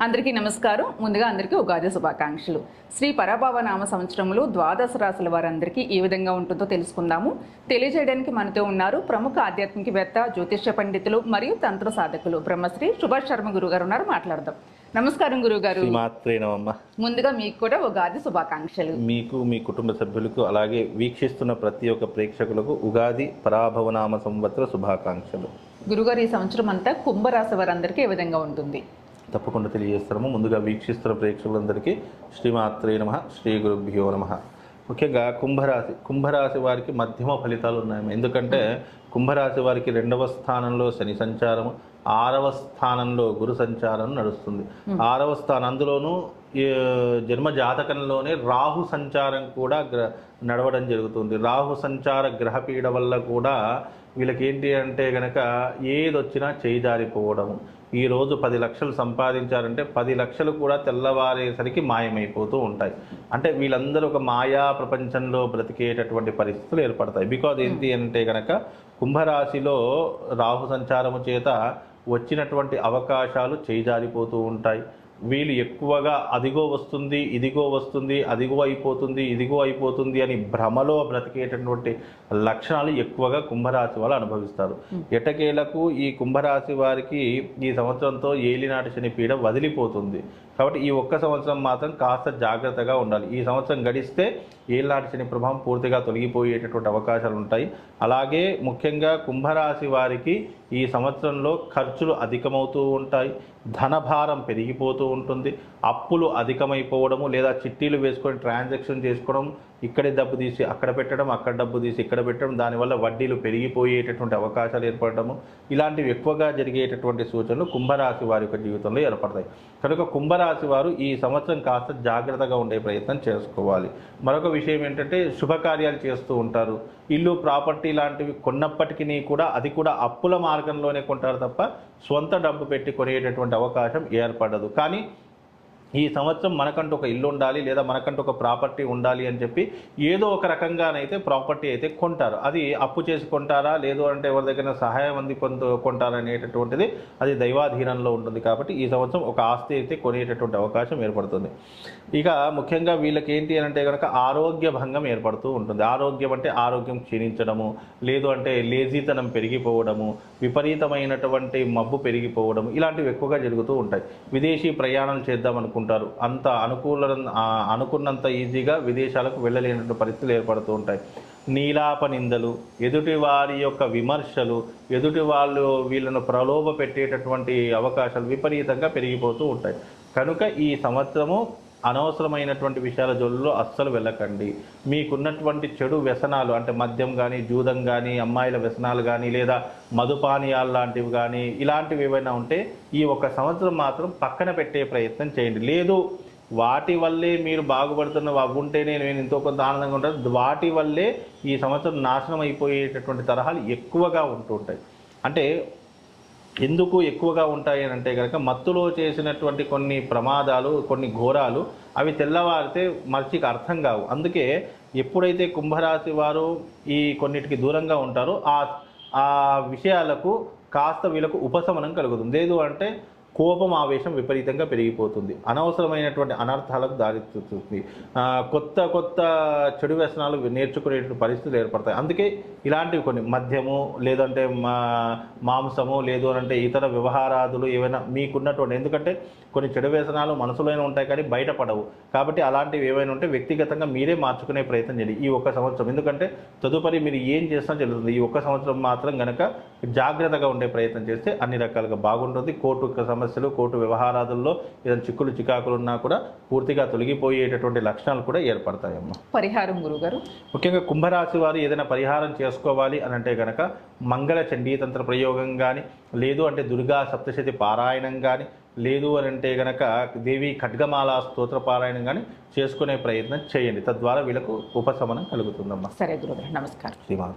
అందరికీ నమస్కారం. ముందుగా అందరికీ ఉగాది శుభాకాంక్షలు. శ్రీ పరాభవ నామ సంవత్సరములు ద్వాదశ రాశుల వారందరికీ ఏ విధంగా ఉంటుందో తెలుసుకుందాము. తెలియజేయడానికి మనతో ఉన్నారు ప్రముఖ ఆధ్యాత్మికవేత్త, జ్యోతిష్య పండితులు మరియు తంత్ర సాధకులు బ్రహ్మశ్రీ సుభాష్ శర్మ గురుగారు ఉన్నారు. మాట్లాడదాం. నమస్కారం గురుగారు. ముందుగా మీకు కూడా ఉగాది శుభాకాంక్షలు. మీకు, మీ కుటుంబ సభ్యులకు, అలాగే వీక్షిస్తున్న ప్రతి ఒక్క ప్రేక్షకులకు ఉగాది పరాభవ నామ సంవత్సర శుభాకాంక్షలు. గురుగారు, ఈ సంవత్సరం అంతా కుంభరాశి వారందరికీ ఏ విధంగా ఉంటుంది? తప్పకుండా తెలియజేస్తాము. ముందుగా వీక్షిస్తున్న ప్రేక్షకులందరికీ శ్రీమాత్రే నమః, శ్రీ గురుభ్యో నమః. ముఖ్యంగా కుంభరాశి వారికి మధ్యమ ఫలితాలు ఉన్నాయి. ఎందుకంటే కుంభరాశి వారికి 2వ స్థానంలో శని సంచారం, 6వ స్థానంలో గురు సంచారం నడుస్తుంది. 6వ స్థానం, అందులోనూ జన్మ జాతకంలోనే రాహు సంచారం కూడా నడవడం జరుగుతుంది. రాహు సంచార గ్రహపీడ వల్ల కూడా వీళ్ళకి ఏంటి అంటే కనుక ఏదొచ్చినా చేయి జారిపోవడము. ఈరోజు 10 లక్షలు సంపాదించారంటే 10 లక్షలు కూడా తెల్లవారేసరికి మాయమైపోతూ ఉంటాయి. అంటే వీళ్ళందరూ ఒక మాయా ప్రపంచంలో బ్రతికేటటువంటి పరిస్థితులు ఏర్పడతాయి. బికాజ్ ఏంటి అంటే కనుక కుంభరాశిలో రాహు సంచారము చేత వచ్చినటువంటి అవకాశాలు చేజారిపోతూ ఉంటాయి. వీళ్ళు ఎక్కువగా అదిగో వస్తుంది, ఇదిగో వస్తుంది, అదిగో అయిపోతుంది, ఇదిగో అయిపోతుంది అని భ్రమలో బ్రతికేటటువంటి లక్షణాలు ఎక్కువగా కుంభరాశి వాళ్ళు అనుభవిస్తారు. ఎటకేలకు ఈ కుంభరాశి వారికి ఈ సంవత్సరంతో ఏలినాటి శని పీడ వదిలిపోతుంది. కాబట్టి ఈ ఒక్క సంవత్సరం మాత్రం కాస్త జాగ్రత్తగా ఉండాలి. ఈ సంవత్సరం గడిస్తే ఏలినాటి శని ప్రభావం పూర్తిగా తొలగిపోయేటటువంటి అవకాశాలు ఉంటాయి. అలాగే ముఖ్యంగా కుంభరాశి వారికి ఈ సంవత్సరంలో ఖర్చులు అధికమవుతూ ఉంటాయి. ధనభారం పెరిగిపోతూ ఉంటుంది. అప్పులు అధికమైపోవడము, లేదా చిట్టీలు వేసుకొని ట్రాన్సాక్షన్ చేసుకోవడం, ఇక్కడే డబ్బు తీసి అక్కడ పెట్టడం, అక్కడ డబ్బు తీసి ఇక్కడ పెట్టడం, దానివల్ల వడ్డీలు పెరిగిపోయేటటువంటి అవకాశాలు ఏర్పడము, ఇలాంటివి ఎక్కువగా జరిగేటటువంటి సూచనలు కుంభరాశి వారి యొక్క జీవితంలో ఏర్పడతాయి. కనుక కుంభరాశి వారు ఈ సంవత్సరం కాస్త జాగ్రత్తగా ఉండే ప్రయత్నం చేసుకోవాలి. మరొక విషయం ఏంటంటే శుభకార్యాలు చేస్తూ ఉంటారు. ఇల్లు, ప్రాపర్టీ లాంటివి కొన్నప్పటికీ కూడా అది కూడా అప్పుల మార్గంలోనే కొంటారు తప్ప సొంత డబ్బు పెట్టి కొనేటటువంటి అవకాశం ఏర్పడదు. కానీ ఈ సంవత్సరం మనకంటూ ఒక ఇల్లు ఉండాలి, లేదా మనకంటూ ఒక ప్రాపర్టీ ఉండాలి అని చెప్పి ఏదో ఒక రకంగానైతే ప్రాపర్టీ అయితే కొంటారు. అది అప్పు చేసి కొంటారా, లేదు అంటే ఎవరి దగ్గర సహాయం అంది కొంటారా అనేటటువంటిది అది దైవాధీనంలో ఉంటుంది. కాబట్టి ఈ సంవత్సరం ఒక ఆస్తి అయితే కొనేటటువంటి అవకాశం ఏర్పడుతుంది. ఇక ముఖ్యంగా వీళ్ళకి ఏంటి అంటే కనుక ఆరోగ్య భంగం ఏర్పడుతూ ఉంటుంది. ఆరోగ్యం అంటే ఆరోగ్యం క్షీణించడము, లేదు అంటే లేజీతనం పెరిగిపోవడము, విపరీతమైనటువంటి మబ్బు పెరిగిపోవడము, ఇలాంటివి ఎక్కువగా జరుగుతూ ఉంటాయి. విదేశీ ప్రయాణాలు చేద్దాం అనుకుంటారు, అంత అనుకున్నంత ఈజీగా విదేశాలకు వెళ్ళలేనటువంటి పరిస్థితులు ఏర్పడుతూ ఉంటాయి. నీలాప నిందలు, ఎదుటి వారి యొక్క విమర్శలు, ఎదుటి వాళ్ళు వీళ్ళను ప్రలోభ పెట్టేటటువంటి అవకాశాలు విపరీతంగా పెరిగిపోతూ ఉంటాయి. కనుక ఈ సంవత్సరము అనవసరమైనటువంటి విషయాల జోలులో అస్సలు వెళ్ళకండి. మీకున్నటువంటి చెడు వ్యసనాలు అంటే మద్యం కానీ, జూదం కానీ, అమ్మాయిల వ్యసనాలు కానీ, లేదా మధుపానీయాలు లాంటివి కానీ, ఇలాంటివి ఏవైనా ఉంటే ఈ ఒక సంవత్సరం మాత్రం పక్కన పెట్టే ప్రయత్నం చేయండి. లేదు వాటి వల్లే మీరు బాగుపడుతున్న ఉంటేనే నేను ఎంతో కొంత ఆనందంగా ఉంటాను, వాటి వల్లే ఈ సంవత్సరం నాశనం అయిపోయేటటువంటి తరహాలు ఎక్కువగా ఉంటూ ఉంటాయి. అంటే ఎందుకు ఎక్కువగా ఉంటాయి అని అంటే కనుక మత్తులో చేసినటువంటి కొన్ని ప్రమాదాలు, కొన్ని ఘోరాలు అవి తెల్లవారితే మనిషికి అర్థం కావు. అందుకే ఎప్పుడైతే కుంభరాశి వారు ఈ కొన్నిటికి దూరంగా ఉంటారో ఆ విషయాలకు కాస్త వీళ్ళకు ఉపశమనం కలుగుతుంది. లేదు అంటే కోపం, ఆవేశం విపరీతంగా పెరిగిపోతుంది, అనవసరమైనటువంటి అనర్థాలకు దారితీస్తుంది, కొత్త చెడు వ్యసనాలు నేర్చుకునేటువంటి పరిస్థితులు ఏర్పడతాయి. అందుకే ఇలాంటివి కొన్ని మద్యము, లేదంటే మాంసము, లేదు అంటే ఇతర వ్యవహారాదులు ఏవైనా మీకున్నటువంటి, ఎందుకంటే కొన్ని చెడు వ్యసనాలు మనసులోనే ఉంటాయి కానీ బయటపడవు. కాబట్టి అలాంటివి ఏవైనా ఉంటే వ్యక్తిగతంగా మీరే మార్చుకునే ప్రయత్నం చేయండి ఈ ఒక్క సంవత్సరం. ఎందుకంటే తదుపరి మీరు ఏం చేసినా చెల్లుతుంది. ఈ ఒక్క సంవత్సరం మాత్రం కనుక జాగ్రత్తగా ఉండే ప్రయత్నం చేస్తే అన్ని రకాలుగా బాగుంటుంది. కోర్టు సమస్యలు, కోర్టు వ్యవహారాదుల్లో ఏదైనా చిక్కులు చికాకులు ఉన్నా కూడా పూర్తిగా తొలగిపోయేటటువంటి లక్షణాలు కూడా ఏర్పడతాయమ్మా. పరిహారం గురుగారు, ముఖ్యంగా కుంభరాశి వారు ఏదైనా పరిహారం చేసుకోవాలి అని అంటే కనుక మంగళ చండీతంత్ర ప్రయోగం కానీ, లేదు అంటే దుర్గా సప్తశతి పారాయణం కానీ, లేదు అని అంటే కనుక దేవి ఖడ్గమాల స్తోత్ర పారాయణం కానీ చేసుకునే ప్రయత్నం చేయండి. తద్వారా వీళ్ళకు ఉపశమనం కలుగుతుందమ్మా. సరే గురుగారు, నమస్కారం. శ్రీమాన్.